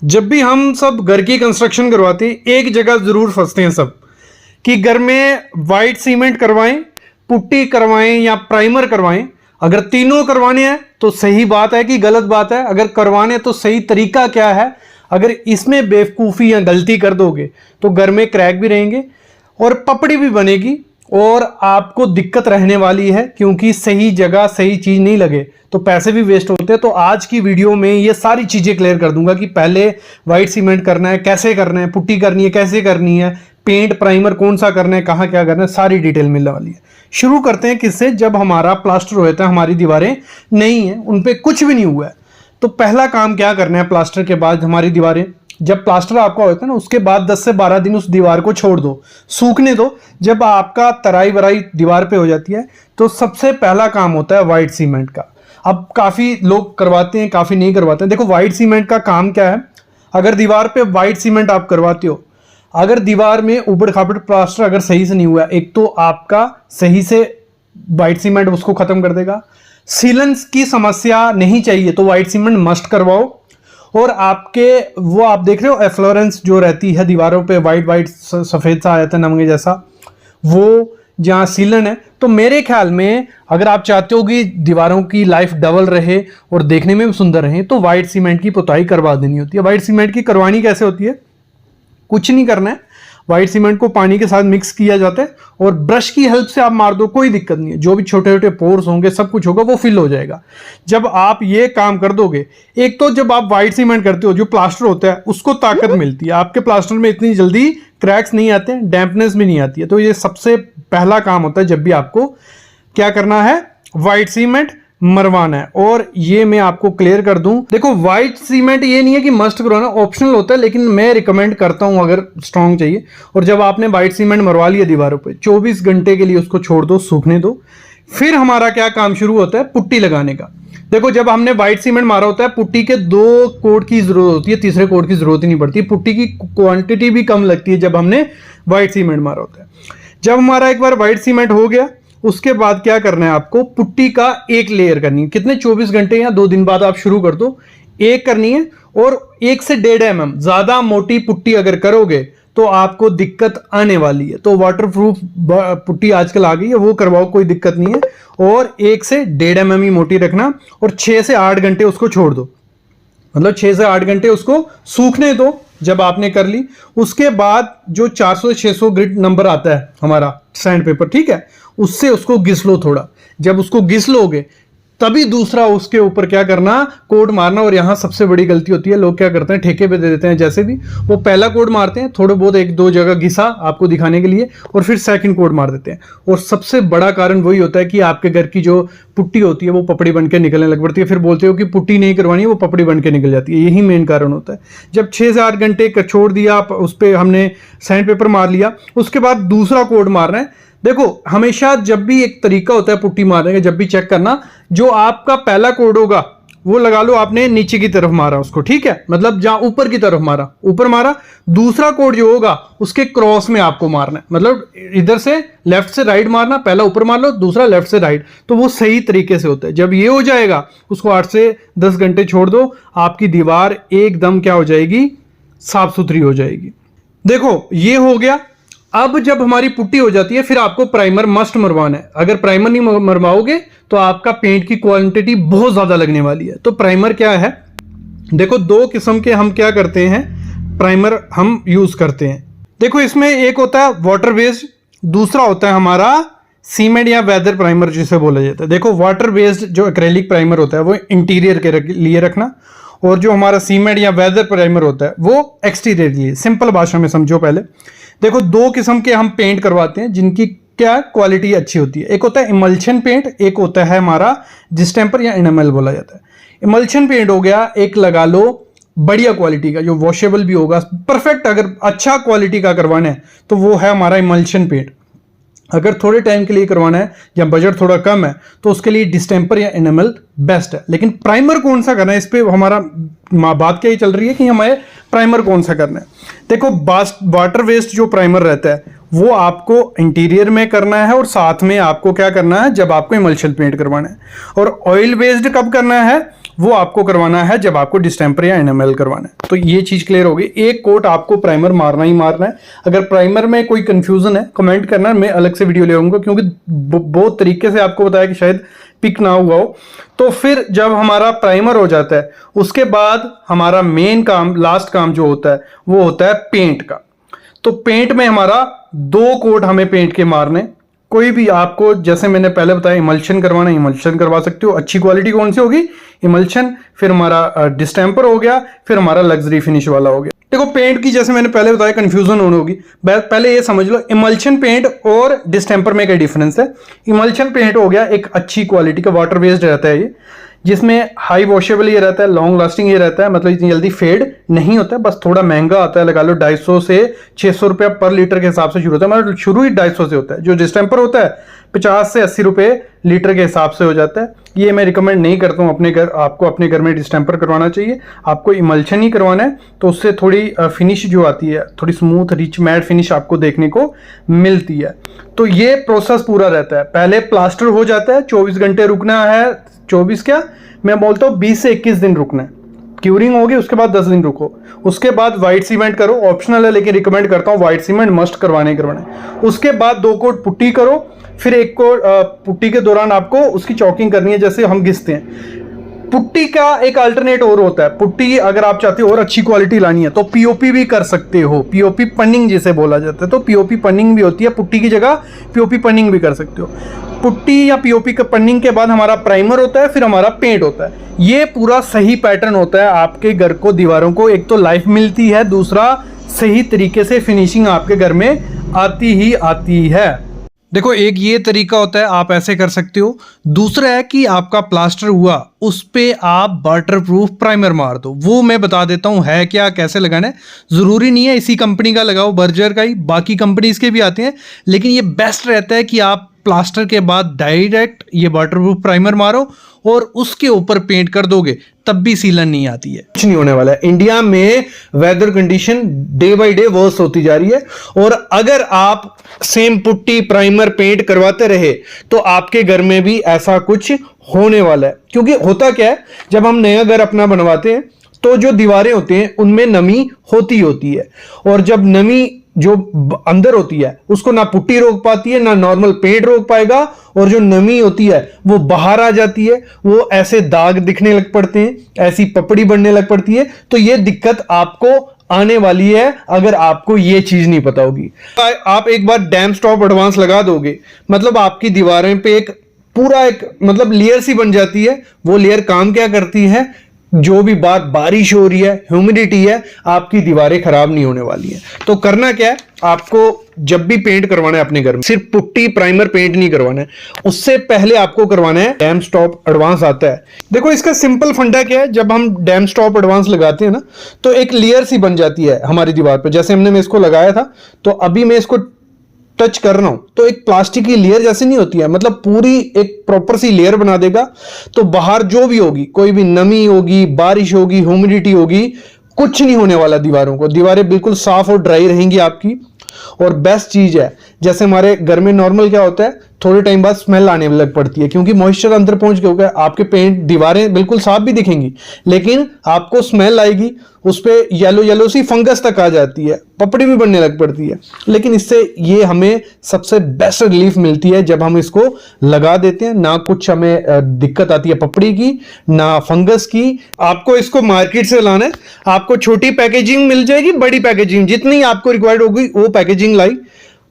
जब भी हम सब घर की कंस्ट्रक्शन करवाते हैं एक जगह जरूर फंसते हैं सब कि घर में वाइट सीमेंट करवाएं, पुट्टी करवाएं या प्राइमर करवाएं। अगर तीनों करवाने हैं तो सही बात है कि गलत बात है, अगर करवाने तो सही तरीका क्या है। अगर इसमें बेवकूफ़ी या गलती कर दोगे तो घर में क्रैक भी रहेंगे और पपड़ी भी बनेगी और आपको दिक्कत रहने वाली है, क्योंकि सही जगह सही चीज़ नहीं लगे तो पैसे भी वेस्ट होते हैं। तो आज की वीडियो में ये सारी चीज़ें क्लियर कर दूंगा कि पहले वाइट सीमेंट करना है, कैसे करना है, पुट्टी करनी है, कैसे करनी है, पेंट प्राइमर कौन सा करना है, कहाँ क्या करना है, सारी डिटेल मिलने वाली है। शुरू करते हैं किससे, जब हमारा प्लास्टर होता है, हमारी दीवारें नहीं है, उन पर कुछ भी नहीं हुआ है, तो पहला काम क्या करना है, प्लास्टर के बाद हमारी दीवारें, जब प्लास्टर आपका होता है ना उसके बाद 10 से 12 दिन उस दीवार को छोड़ दो, सूखने दो। जब आपका तराई वराई दीवार पे हो जाती है तो सबसे पहला काम होता है वाइट सीमेंट का। अब काफ़ी लोग करवाते हैं, काफ़ी नहीं करवाते हैं। देखो वाइट सीमेंट का काम क्या है, अगर दीवार पे वाइट सीमेंट आप करवाते हो, अगर दीवार में ऊबड़ खाबड़ प्लास्टर अगर सही से नहीं हुआ, एक तो आपका सही से वाइट सीमेंट उसको ख़त्म कर देगा। सीलेंस की समस्या नहीं चाहिए तो वाइट सीमेंट मस्ट करवाओ। और आपके वो आप देख रहे हो एफ्लोरेंस जो रहती है दीवारों पे, वाइट वाइट सफ़ेद सा आ जाता है नमके जैसा, वो जहाँ सीलन है, तो मेरे ख्याल में अगर आप चाहते हो कि दीवारों की लाइफ डबल रहे और देखने में भी सुंदर रहे तो वाइट सीमेंट की पुताई करवा देनी होती है। वाइट सीमेंट की करवानी कैसे होती है, कुछ नहीं करना है, वाइट सीमेंट को पानी के साथ मिक्स किया जाता है और ब्रश की हेल्प से आप मार दो, कोई दिक्कत नहीं है। जो भी छोटे छोटे पोर्स होंगे सब कुछ होगा वो फिल हो जाएगा जब आप ये काम कर दोगे। एक तो जब आप वाइट सीमेंट करते हो जो प्लास्टर होता है उसको ताकत मिलती है, आपके प्लास्टर में इतनी जल्दी क्रैक्स नहीं आते हैं, डैम्पनेस भी नहीं आती है। तो ये सबसे पहला काम होता है जब भी आपको क्या करना है, वाइट सीमेंट मरवाना है। और ये मैं आपको क्लियर कर दूं, देखो वाइट सीमेंट ये नहीं है कि मस्ट करवाना, ऑप्शनल होता है, लेकिन मैं रिकमेंड करता हूं अगर स्ट्रांग चाहिए। और जब आपने वाइट सीमेंट मरवा लिया दीवारों पे 24 घंटे के लिए उसको छोड़ दो, सूखने दो। फिर हमारा क्या काम शुरू होता है, पुट्टी लगाने का। देखो जब हमने वाइट सीमेंट मारा होता है, पुट्टी के 2 कोट की जरूरत होती है, तीसरे कोट की जरूरत ही नहीं पड़ती। पुट्टी की क्वांटिटी भी कम लगती है जब हमने वाइट सीमेंट मारा होता है। जब हमारा एक बार वाइट सीमेंट हो गया उसके बाद क्या करना है, आपको पुट्टी का एक लेयर करनी है। कितने, 24 घंटे या 2 दिन बाद आप शुरू कर दो, एक करनी है। और 1 से 1.5 mm ज्यादा मोटी पुट्टी अगर करोगे तो आपको दिक्कत आने वाली है। तो वाटरप्रूफ पुट्टी आजकल आ गई है, वो करवाओ, कोई दिक्कत नहीं है। और 1 से 1.5 mm ही मोटी रखना और 6 से 8 घंटे उसको छोड़ दो, मतलब 6 से 8 घंटे उसको सूखने दो। जब आपने कर ली उसके बाद जो 400 से 600 ग्रिड नंबर आता है हमारा सैंड पेपर, ठीक है, उससे उसको घिस लो थोड़ा। जब उसको घिस लोगे तभी दूसरा उसके ऊपर क्या करना, कोड मारना। और यहां सबसे बड़ी गलती होती है, लोग क्या करते हैं ठेके पे दे देते हैं, जैसे भी वो पहला कोड मारते हैं, थोड़े बहुत 1-2 जगह घिसा आपको दिखाने के लिए, और फिर सेकंड कोड मार देते हैं। और सबसे बड़ा कारण वही होता है कि आपके घर की जो पुट्टी होती है वो पपड़ी बन के निकलने लग पड़ती है। फिर बोलते हो कि पुट्टी नहीं करवानी है, वो पपड़ी बन के निकल जाती है। यही मेन कारण होता है। जब 6 से 8 घंटे छोड़ दिया, उस पर हमने सैंड पेपर मार लिया, उसके बाद दूसरा कोड मारना है। देखो हमेशा जब भी एक तरीका होता है पुट्टी मारने का, जब भी चेक करना, जो आपका पहला कोड होगा वो लगा लो आपने नीचे की तरफ मारा उसको, ठीक है, मतलब जहां ऊपर की तरफ मारा, ऊपर मारा। दूसरा कोड जो होगा उसके क्रॉस में आपको मारना है, मतलब इधर से लेफ्ट से राइट मारना, पहला ऊपर मार लो, दूसरा लेफ्ट से राइट, तो वो सही तरीके से होता है। जब ये हो जाएगा उसको 8 से 10 घंटे छोड़ दो, आपकी दीवार एकदम क्या हो जाएगी, साफ सुथरी हो जाएगी। देखो ये हो गया। अब जब हमारी पुट्टी हो जाती है फिर आपको प्राइमर मस्ट मरवाना है। अगर प्राइमर नहीं मरवाओगे तो आपका पेंट की क्वांटिटी बहुत ज्यादा लगने वाली है। तो प्राइमर क्या है, देखो 2 किस्म के हम क्या करते हैं, प्राइमर हम यूज करते हैं। देखो इसमें एक होता है वाटर बेस्ड, दूसरा होता है हमारा सीमेंट या वेदर प्राइमर जिसे बोला जाता है। देखो वाटर बेस्ड जो एक्रेलिक प्राइमर होता है वो इंटीरियर के लिए रखना, और जो हमारा सीमेंट या वेदर प्राइमर होता है वो एक्सटीरियर के लिए। सिंपल भाषा में समझो पहले। देखो 2 किस्म के हम पेंट करवाते हैं जिनकी क्या क्वालिटी अच्छी होती है। एक होता है इमल्शन पेंट, एक होता है हमारा डिस्टेंपर या एनामेल बोला जाता है। इमल्शन पेंट हो गया एक, लगा लो बढ़िया क्वालिटी का जो वॉशेबल भी होगा, परफेक्ट। अगर अच्छा क्वालिटी का करवाना है तो वो है हमारा इमल्शन पेंट। अगर थोड़े टाइम के लिए करवाना है या बजट थोड़ा कम है तो उसके लिए डिस्टेंपर या एनामेल बेस्ट है। लेकिन प्राइमर कौन सा करना है, इस पे हमारा बात क्या ही चल रही है कि हमें प्राइमर कौन सा करना है। देखो वाटर वेस्ट जो प्राइमर रहता है वो आपको इंटीरियर में करना है, और साथ में आपको क्या करना है जब आपको इमल्शन पेंट करवाना है। और ऑयल बेस्ड कब करना है, वो आपको करवाना है जब आपको डिस्टेंपर या एनामेल करवाना है। तो ये चीज़ क्लियर होगी। एक कोट आपको प्राइमर मारना ही मारना है। अगर प्राइमर में कोई कंफ्यूजन है कमेंट करना, मैं अलग से वीडियो ले आऊंगा, क्योंकि बहुत तरीके से आपको बताया कि शायद पिक ना हुआ हो। तो फिर जब हमारा प्राइमर हो जाता है उसके बाद हमारा मेन काम, लास्ट काम जो होता है वो होता है पेंट का। तो पेंट में हमारा 2 कोट हमें पेंट के मारने। कोई भी आपको, जैसे मैंने पहले बताया, इमल्शन करवाना, इमल्शन करवा सकते हो। अच्छी क्वालिटी कौन सी होगी? इमल्शन। फिर हमारा डिस्टेंपर हो गया, फिर हमारा लग्जरी फिनिश वाला हो गया। देखो पेंट की, जैसे मैंने पहले बताया, कंफ्यूजन होनी होगी। पहले ये समझ लो इमल्शन पेंट और डिस्टेंपर में क्या डिफरेंस है। इमल्शन पेंट हो गया एक अच्छी क्वालिटी का, वाटर बेस्ड रहता है ये, जिसमें हाई वॉशेबल ये रहता है, लॉन्ग लास्टिंग ये रहता है, मतलब इतनी जल्दी फेड नहीं होता है। बस थोड़ा महंगा आता है, लगा लो 250 से 600 रुपया पर लीटर के हिसाब से शुरू होता है। मतलब शुरू ही 250 से होता है। जो डिस्टेंपर होता है 50 से 80 रुपये लीटर के हिसाब से हो जाता है। ये मैं रिकमेंड नहीं करता हूँ अपने घर, आपको अपने घर में डिस्टेंपर करवाना चाहिए। आपको इमल्शन ही करवाना है, तो उससे थोड़ी फिनिश जो आती है, थोड़ी स्मूथ रिच मैट फिनिश आपको देखने को मिलती है। तो ये प्रोसेस पूरा रहता है। पहले प्लास्टर हो जाता है, 24 घंटे रुकना है, 24 क्या मैं बोलता हूँ 20 से 21 दिन रुकना है। क्यूरिंग होगी, उसके बाद 10 दिन रुको, उसके बाद व्हाइट सीमेंट करो। ऑप्शनल है लेकिन रिकमेंड करता हूँ व्हाइट सीमेंट मस्ट करवाने ही करवाना है। उसके बाद 2 कोट पुट्टी करो, फिर 1 कोट पुट्टी के दौरान आपको उसकी चॉकिंग करनी है, जैसे हम घिसते हैं। पुट्टी का एक अल्टरनेट और होता है। पुट्टी अगर आप चाहते हो और अच्छी क्वालिटी लानी है तो पीओपी भी कर सकते हो। पीओपी पनिंग जिसे बोला जाता है, तो पीओपी पनिंग भी होती है। पुट्टी की जगह पीओपी पनिंग भी कर सकते हो। पुट्टी या पीओपी का पनिंग के बाद हमारा प्राइमर होता है, फिर हमारा पेंट होता है। ये पूरा सही पैटर्न होता है। आपके घर को, दीवारों को एक तो लाइफ मिलती है, दूसरा सही तरीके से फिनिशिंग आपके घर में आती ही आती है। देखो एक ये तरीका होता है, आप ऐसे कर सकते हो। दूसरा है कि आपका प्लास्टर हुआ, उस पे आप वाटरप्रूफ प्राइमर मार दो। वो मैं बता देता हूँ है क्या, कैसे लगाना है। ज़रूरी नहीं है इसी कंपनी का लगाओ, बर्जर का ही, बाकी कंपनीज के भी आते हैं, लेकिन ये बेस्ट रहता है कि आप प्लास्टर के बाद डायरेक्ट ये वाटरप्रूफ प्राइमर मारो और उसके ऊपर पेंट कर दोगे, तब भी सीलन नहीं आती है। कुछ नहीं होने वाला है। इंडिया में weather condition day by day worse होती जा रही है, और अगर आप सेम पुट्टी प्राइमर पेंट करवाते रहे तो आपके घर में भी ऐसा कुछ होने वाला है। क्योंकि होता क्या है, जब हम नया घर अपना बनवाते हैं तो जो दीवारें होती हैं उनमें नमी होती है, और जब नमी जो अंदर होती है उसको ना पुट्टी रोक पाती है, ना नॉर्मल पेंट रोक पाएगा, और जो नमी होती है वो बाहर आ जाती है, वो ऐसे दाग दिखने लग पड़ते हैं, ऐसी पपड़ी बनने लग पड़ती है। तो ये दिक्कत आपको आने वाली है अगर आपको ये चीज नहीं पता होगी। आप एक बार डैम स्टॉप एडवांस लगा दोगे, मतलब आपकी दीवारें पे एक पूरा एक मतलब लेयर सी बन जाती है। वो लेयर काम क्या करती है, जो भी बारिश हो रही है, ह्यूमिडिटी है, आपकी दीवारें खराब नहीं होने वाली है। तो करना क्या है, आपको जब भी पेंट करवाना है अपने घर में, सिर्फ पुट्टी प्राइमर पेंट नहीं करवाना है, उससे पहले आपको करवाना है डैम स्टॉप एडवांस आता है। देखो इसका सिंपल फंडा क्या है, जब हम डैम स्टॉप एडवांस लगाते हैं ना, तो एक लेयर सी बन जाती है हमारी दीवार पर। जैसे मैं इसको लगाया था, तो अभी मैं इसको टच कर रहा हूं, तो एक प्लास्टिक की लेयर जैसी नहीं होती है, मतलब पूरी एक प्रॉपर सी लेयर बना देगा। तो बाहर जो भी होगी, कोई भी नमी होगी, बारिश होगी, ह्यूमिडिटी होगी, कुछ नहीं होने वाला दीवारों को। दीवारें बिल्कुल साफ और ड्राई रहेंगी आपकी। और बेस्ट चीज है, जैसे हमारे घर में नॉर्मल क्या होता है, थोड़े टाइम बाद स्मेल आने लग पड़ती है, क्योंकि मॉइस्चर अंदर पहुंच गया होगा। आपके पेंट दीवारें बिल्कुल साफ भी दिखेंगी, लेकिन आपको स्मेल आएगी, उस पर येलो येलो सी फंगस तक आ जाती है, पपड़ी भी बनने लग पड़ती है। लेकिन इससे ये हमें सबसे बेस्ट रिलीफ मिलती है जब हम इसको लगा देते हैं। ना कुछ हमें दिक्कत आती है पपड़ी की, ना फंगस की। आपको इसको मार्केट से लाना है, आपको छोटी पैकेजिंग मिल जाएगी, बड़ी पैकेजिंग जितनी आपको रिक्वायर्ड होगी वो पैकेजिंग लाई।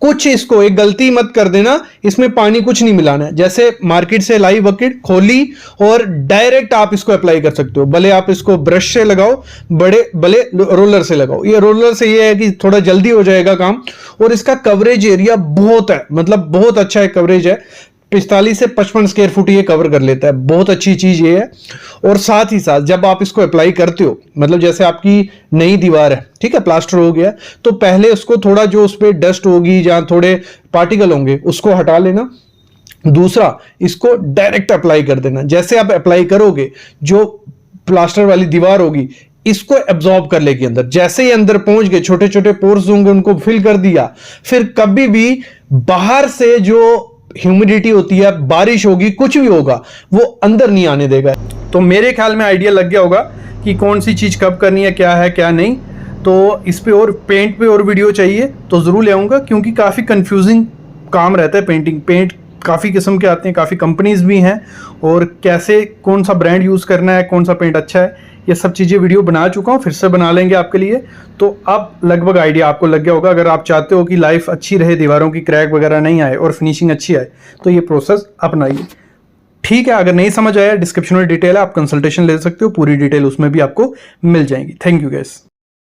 कुछ इसको एक गलती मत कर देना, इसमें पानी कुछ नहीं मिलाना है। जैसे मार्केट से लाई बकेट, खोली और डायरेक्ट आप इसको अप्लाई कर सकते हो। भले आप इसको ब्रश से लगाओ, भले रोलर से लगाओ। ये रोलर से ये है कि थोड़ा जल्दी हो जाएगा काम, और इसका कवरेज एरिया बहुत है, मतलब बहुत अच्छा है कवरेज है। 45 से 55 स्क्वायर फुट ये कवर कर लेता है, बहुत अच्छी चीज ये है। और साथ ही साथ जब आप इसको अप्लाई करते हो, मतलब जैसे आपकी नई दीवार है, ठीक है, प्लास्टर हो गया, तो पहले उसको थोड़ा जो उस पर डस्ट होगी, जहां थोड़े पार्टिकल होंगे, उसको हटा लेना। दूसरा, इसको डायरेक्ट अप्लाई कर देना। जैसे आप अप्लाई करोगे, जो प्लास्टर वाली दीवार होगी इसको एब्जॉर्ब कर लेगी अंदर। जैसे ही अंदर पहुंच गए, छोटे छोटे पोर्स होंगे, उनको फिल कर दिया। फिर कभी भी बाहर से जो ह्यूमिडिटी होती है, बारिश होगी, कुछ भी होगा, वो अंदर नहीं आने देगा। तो मेरे ख्याल में आइडिया लग गया होगा कि कौन सी चीज़ कब करनी है क्या नहीं। तो इस पे और पेंट पे और वीडियो चाहिए तो ज़रूर ले आऊँगा, क्योंकि काफ़ी कंफ्यूजिंग काम रहता है पेंटिंग। पेंट काफ़ी किस्म के आते हैं, काफ़ी कंपनीज़ भी हैं, और कैसे कौन सा ब्रांड यूज़ करना है, कौन सा पेंट अच्छा है, ये सब चीज़ें वीडियो बना चुका हूँ, फिर से बना लेंगे आपके लिए। तो अब लगभग आइडिया आपको लग गया होगा। अगर आप चाहते हो कि लाइफ अच्छी रहे, दीवारों की क्रैक वगैरह नहीं आए और फिनिशिंग अच्छी आए, तो ये प्रोसेस अपनाइए। ठीक है, अगर नहीं समझ आया, डिस्क्रिप्शन में डिटेल है, आप कंसल्टेशन ले सकते हो, पूरी डिटेल उसमें भी आपको मिल जाएंगी। Thank you guys.